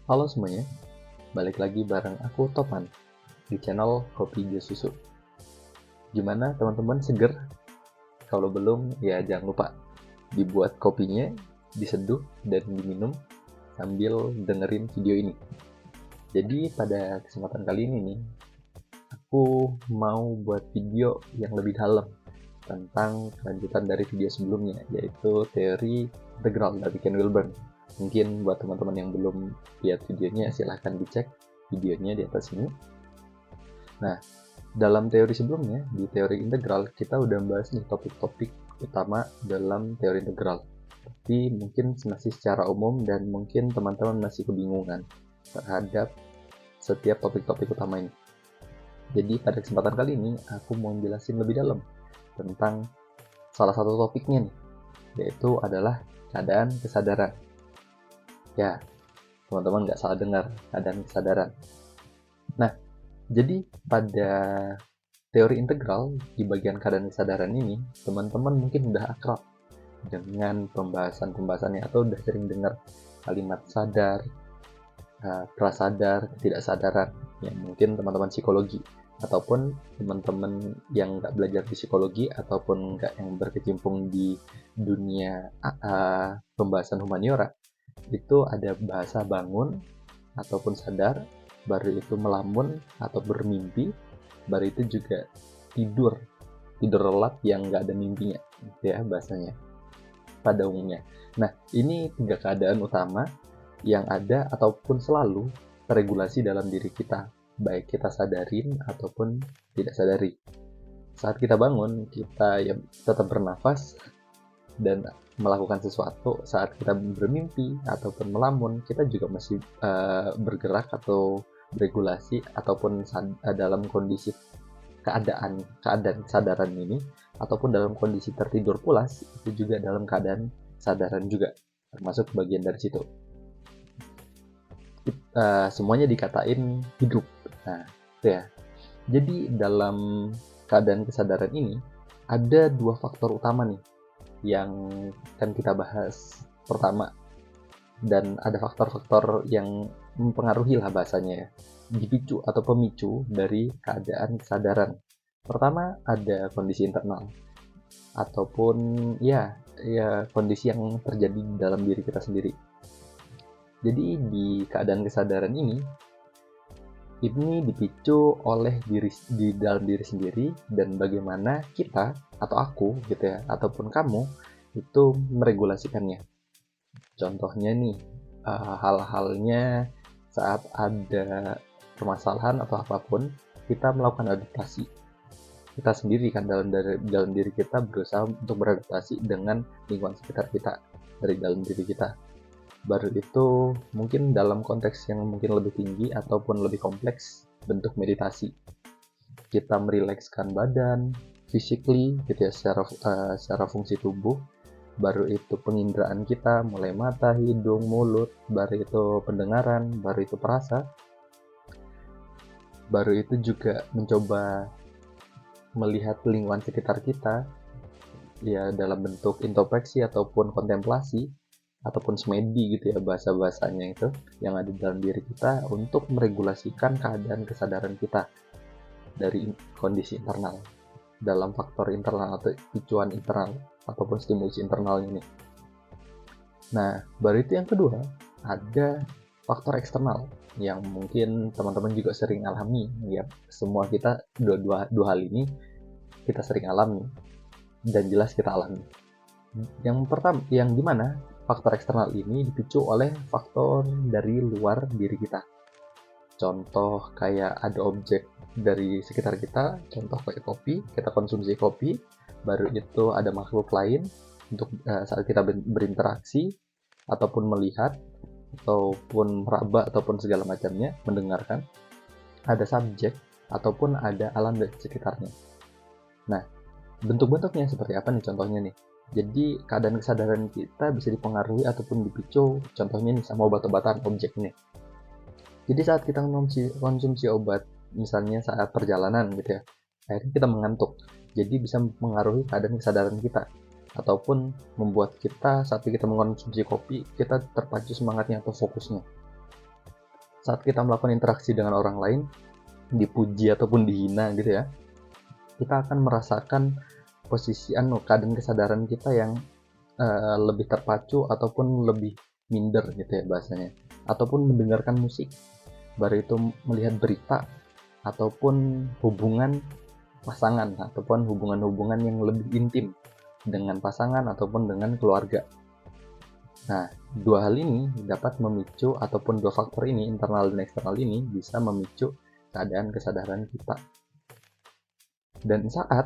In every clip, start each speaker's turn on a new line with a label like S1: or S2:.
S1: Halo semuanya, balik lagi bareng aku Topan di channel Kopi Bio Susu. Gimana teman-teman, seger? Kalau belum, ya jangan lupa dibuat kopinya, diseduh dan diminum sambil dengerin video ini. Jadi pada kesempatan kali ini nih, aku mau buat video yang lebih dalam tentang kelanjutan dari video sebelumnya, yaitu teori integral dari Ken Wilber. Mungkin buat teman-teman yang belum lihat videonya, silahkan dicek videonya di atas ini. Nah, dalam teori sebelumnya, di teori integral, kita udah bahas nih topik-topik utama dalam teori integral. Tapi mungkin masih secara umum dan mungkin teman-teman masih kebingungan terhadap setiap topik-topik utama ini. Jadi pada kesempatan kali ini, aku mau jelasin lebih dalam tentang salah satu topiknya nih, yaitu adalah keadaan kesadaran. Ya, teman-teman nggak salah dengar, keadaan kesadaran. Nah, jadi pada teori integral di bagian keadaan kesadaran ini, teman-teman mungkin udah akrab dengan pembahasan-pembahasannya atau udah sering dengar kalimat sadar, prasadar, ketidaksadaran, yang mungkin teman-teman psikologi ataupun teman-teman yang nggak belajar di psikologi ataupun nggak yang berkecimpung di dunia pembahasan humaniora, itu ada bahasa bangun ataupun sadar, baru itu melamun atau bermimpi, baru itu juga tidur lelap yang nggak ada mimpinya, ya bahasanya pada umumnya. Nah, ini 3 keadaan utama yang ada ataupun selalu terregulasi dalam diri kita, baik kita sadarin ataupun tidak sadari. Saat kita bangun, kita ya tetap bernafas dan melakukan sesuatu. Saat kita bermimpi ataupun melamun, kita juga masih bergerak atau beregulasi ataupun dalam kondisi keadaan kesadaran ini, ataupun dalam kondisi tertidur pulas, itu juga dalam keadaan kesadaran juga, termasuk bagian dari situ. Semuanya dikatain hidup. Nah, itu ya. Jadi dalam keadaan kesadaran ini ada 2 faktor utama nih yang akan kita bahas. Pertama, dan ada faktor-faktor yang mempengaruhi lah bahasanya ya, dipicu atau pemicu dari keadaan kesadaran. Pertama, ada kondisi internal ataupun ya kondisi yang terjadi dalam diri kita sendiri. Jadi di keadaan kesadaran ini dipicu oleh di dalam diri sendiri, dan bagaimana kita atau aku gitu ya, ataupun kamu itu meregulasikannya. Contohnya nih, hal-halnya saat ada permasalahan atau apapun, kita melakukan adaptasi. Kita sendiri kan dalam diri kita berusaha untuk beradaptasi dengan lingkungan sekitar kita dari dalam diri kita. Baru itu mungkin dalam konteks yang mungkin lebih tinggi ataupun lebih kompleks, bentuk meditasi. Kita merilekskan badan, physically gitu ya, secara fungsi tubuh. Baru itu penginderaan kita, mulai mata, hidung, mulut, baru itu pendengaran, baru itu perasa. Baru itu juga mencoba melihat lingkungan sekitar kita ya dalam bentuk introspeksi ataupun kontemplasi ataupun semedi gitu ya bahasa-bahasanya itu, yang ada dalam diri kita untuk meregulasikan keadaan kesadaran kita dari kondisi internal, dalam faktor internal atau picuan internal ataupun stimulus internal ini. Nah, baru itu yang kedua, ada faktor eksternal yang mungkin teman-teman juga sering alami ya. Semua kita dua hal ini kita sering alami dan jelas kita alami. Yang pertama, yang dimana faktor eksternal ini dipicu oleh faktor dari luar diri kita. Contoh kayak ada objek dari sekitar kita, contoh kayak kopi, kita konsumsi kopi, baru itu ada makhluk lain untuk saat kita berinteraksi ataupun melihat ataupun meraba ataupun segala macamnya, mendengarkan, ada subjek ataupun ada alam dari sekitarnya. Nah, bentuk-bentuknya seperti apa nih contohnya nih? Jadi keadaan kesadaran kita bisa dipengaruhi ataupun dipicu contohnya nih sama obat-obatan objek nih. Jadi saat kita konsumsi obat, misalnya saat perjalanan gitu ya, akhirnya kita mengantuk. Jadi bisa mempengaruhi keadaan kesadaran kita, ataupun membuat kita saat kita mengkonsumsi kopi, kita terpacu semangatnya atau fokusnya. saat kita melakukan interaksi dengan orang lain, dipuji ataupun dihina gitu ya, kita akan merasakan posisi keadaan kesadaran kita yang lebih terpacu ataupun lebih minder gitu ya bahasanya, ataupun mendengarkan musik, baru itu melihat berita ataupun hubungan pasangan ataupun hubungan-hubungan yang lebih intim dengan pasangan ataupun dengan keluarga. Nah, dua hal ini dapat memicu ataupun dua faktor ini, internal dan eksternal ini, bisa memicu keadaan kesadaran kita. Dan saat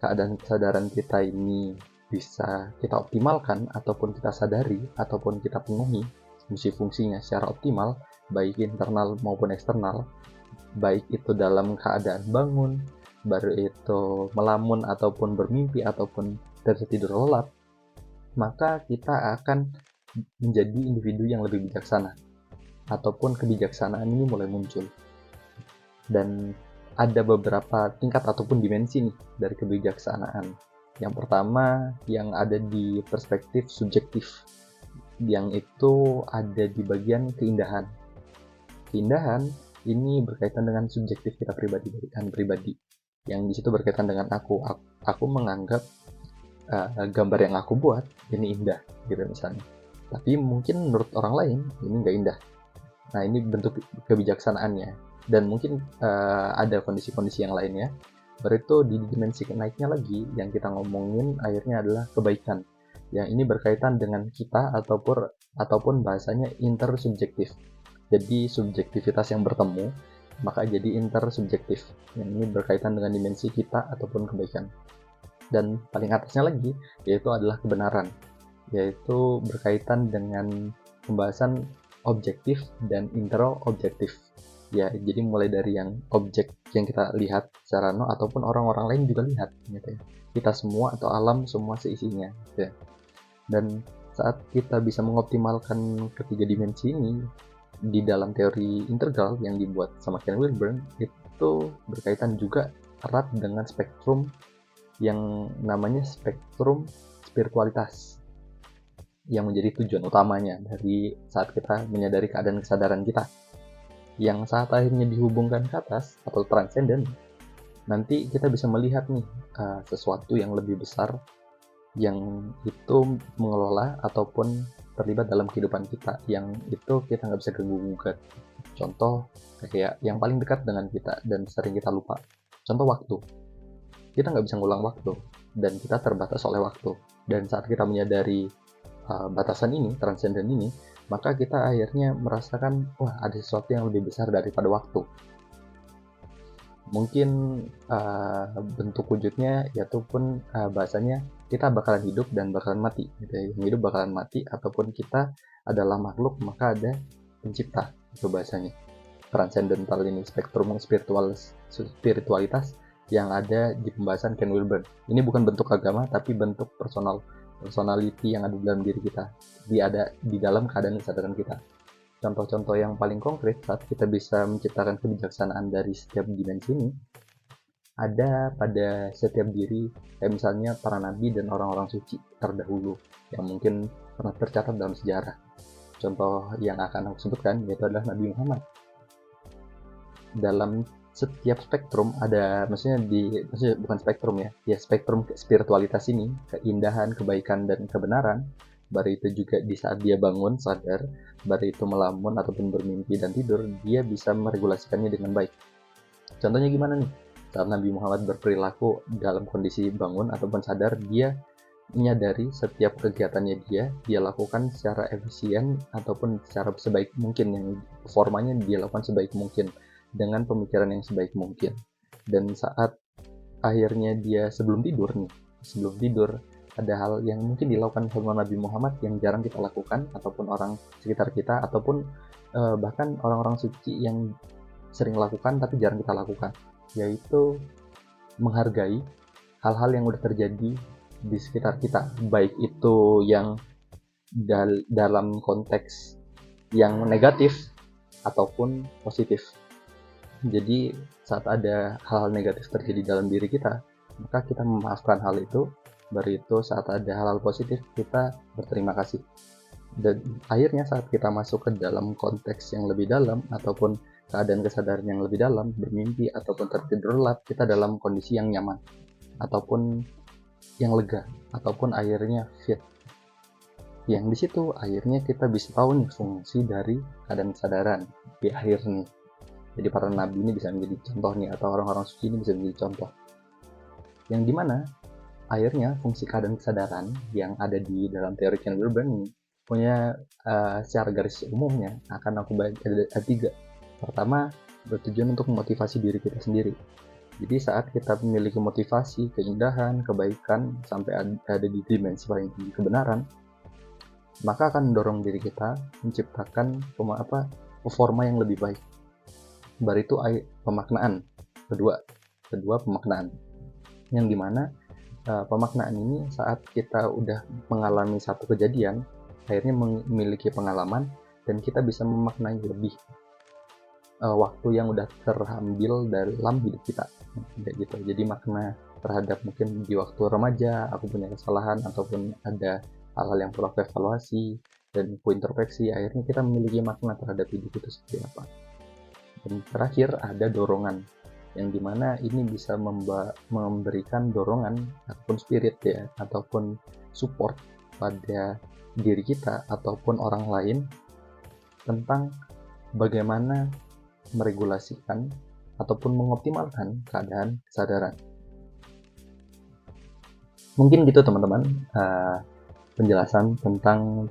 S1: keadaan kesadaran kita ini bisa kita optimalkan ataupun kita sadari ataupun kita penuhi fungsi-fungsinya secara optimal, baik internal maupun eksternal, baik itu dalam keadaan bangun, baru itu melamun ataupun bermimpi ataupun tertidur lelap, maka kita akan menjadi individu yang lebih bijaksana ataupun kebijaksanaan ini mulai muncul. Dan ada beberapa tingkat ataupun dimensi nih dari kebijaksanaan. Yang pertama yang ada di perspektif subjektif, yang itu ada di bagian keindahan. Keindahan ini berkaitan dengan subjektif kita pribadi. Yang di situ berkaitan dengan aku. Aku menganggap gambar yang aku buat ini indah gitu misalnya, tapi mungkin menurut orang lain ini nggak indah. Nah, ini bentuk kebijaksanaannya. Dan mungkin ada kondisi-kondisi yang lainnya. Baru itu di dimensi naiknya lagi yang kita ngomongin akhirnya adalah kebaikan, yang ini berkaitan dengan kita ataupun bahasanya intersubjektif. Jadi subjektivitas yang bertemu maka jadi intersubjektif, yang ini berkaitan dengan dimensi kita ataupun kebaikan. Dan paling atasnya lagi yaitu adalah kebenaran, yaitu berkaitan dengan pembahasan objektif dan interobjektif ya. Jadi mulai dari yang objek yang kita lihat secara ataupun orang-orang lain juga lihat gitu ya, kita semua atau alam semua seisinya gitu ya. Dan saat kita bisa mengoptimalkan ketiga dimensi ini di dalam teori integral yang dibuat sama Ken Wilber, itu berkaitan juga erat dengan spektrum yang namanya spektrum spiritualitas, yang menjadi tujuan utamanya dari saat kita menyadari keadaan kesadaran kita, yang saat akhirnya dihubungkan ke atas atau transenden, nanti kita bisa melihat nih sesuatu yang lebih besar yang itu mengelola ataupun terlibat dalam kehidupan kita, yang itu kita nggak bisa gugat. Contoh kayak yang paling dekat dengan kita dan sering kita lupa, contoh waktu. Kita nggak bisa ngulang waktu dan kita terbatas oleh waktu. Dan saat kita menyadari batasan ini, transenden ini, maka kita akhirnya merasakan wah, ada sesuatu yang lebih besar daripada waktu. Mungkin bentuk wujudnya yaitu bahasanya kita bakalan hidup dan bakalan mati gitu ya. Yang hidup bakalan mati ataupun kita adalah makhluk maka ada pencipta, itu bahasanya. Transcendental ini spektrum spiritualitas yang ada di pembahasan Ken Wilber. Ini bukan bentuk agama tapi bentuk personality yang ada dalam diri kita, ada di dalam keadaan kesadaran kita. Contoh-contoh yang paling konkret saat kita bisa menciptakan kebijaksanaan dari setiap dimensi ini ada pada setiap diri, kayak misalnya para nabi dan orang-orang suci terdahulu yang mungkin pernah tercatat dalam sejarah. Contoh yang akan aku sebutkan yaitu adalah Nabi Muhammad. Dalam setiap spektrum ada, maksudnya bukan spektrum ya spektrum spiritualitas ini, keindahan, kebaikan dan kebenaran. Baru itu juga di saat dia bangun sadar, baru itu melamun ataupun bermimpi dan tidur, dia bisa meregulasikannya dengan baik. Contohnya gimana nih? Saat Nabi Muhammad berperilaku dalam kondisi bangun ataupun sadar, dia menyadari setiap kegiatannya dia lakukan secara efisien ataupun secara sebaik mungkin, yang performanya dia lakukan sebaik mungkin dengan pemikiran yang sebaik mungkin. Dan saat akhirnya dia sebelum tidur ada hal yang mungkin dilakukan sama Nabi Muhammad yang jarang kita lakukan ataupun orang sekitar kita ataupun bahkan orang-orang suci yang sering lakukan tapi jarang kita lakukan, yaitu menghargai hal-hal yang udah terjadi di sekitar kita, baik itu yang dalam konteks yang negatif ataupun positif. Jadi saat ada hal-hal negatif terjadi dalam diri kita, maka kita memaafkan hal itu. Baru itu saat ada hal-hal positif kita berterima kasih. Dan akhirnya saat kita masuk ke dalam konteks yang lebih dalam ataupun keadaan kesadaran yang lebih dalam, bermimpi ataupun tertidur lelap, kita dalam kondisi yang nyaman ataupun yang lega ataupun akhirnya fit. Yang di situ akhirnya kita bisa tahu nih fungsi dari keadaan kesadaran di akhir nih. Jadi para nabi ini bisa menjadi contoh nih, atau orang-orang suci ini bisa menjadi contoh. Yang dimana akhirnya fungsi keadaan kesadaran yang ada di dalam teori Ken Wilber ini punya secara garis umumnya akan aku bagi ada 3. Pertama, bertujuan untuk memotivasi diri kita sendiri. Jadi saat kita memiliki motivasi, keindahan, kebaikan sampai ada di dimensi paling tinggi kebenaran, maka akan mendorong diri kita menciptakan performa yang lebih baik. Baru itu pemaknaan. Kedua pemaknaan. Yang dimana pemaknaan ini saat kita udah mengalami satu kejadian, akhirnya memiliki pengalaman dan kita bisa memaknai lebih waktu yang udah terambil dalam hidup kita, kayak gitu. Jadi makna terhadap mungkin di waktu remaja aku punya kesalahan ataupun ada hal-hal yang perlu aku evaluasi dan aku introspeksi, akhirnya kita memiliki makna terhadap hidup itu seperti apa. Dan terakhir ada dorongan, yang dimana ini bisa memberikan dorongan ataupun spirit ya, ataupun support pada diri kita ataupun orang lain tentang bagaimana meregulasikan ataupun mengoptimalkan keadaan kesadaran. Mungkin gitu teman-teman, penjelasan tentang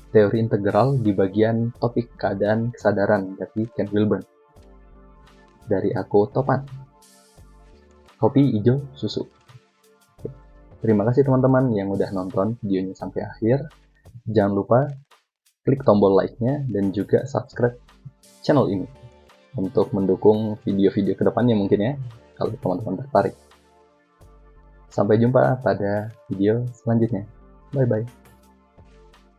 S1: teori integral di bagian topik keadaan kesadaran dari Ken Wilber. Dari aku, Topan. Kopi hijau susu. Terima kasih teman-teman yang udah nonton videonya sampai akhir. Jangan lupa klik tombol like-nya dan juga subscribe channel ini untuk mendukung video-video kedepannya mungkin ya, kalau teman-teman tertarik. Sampai jumpa pada video selanjutnya. Bye-bye.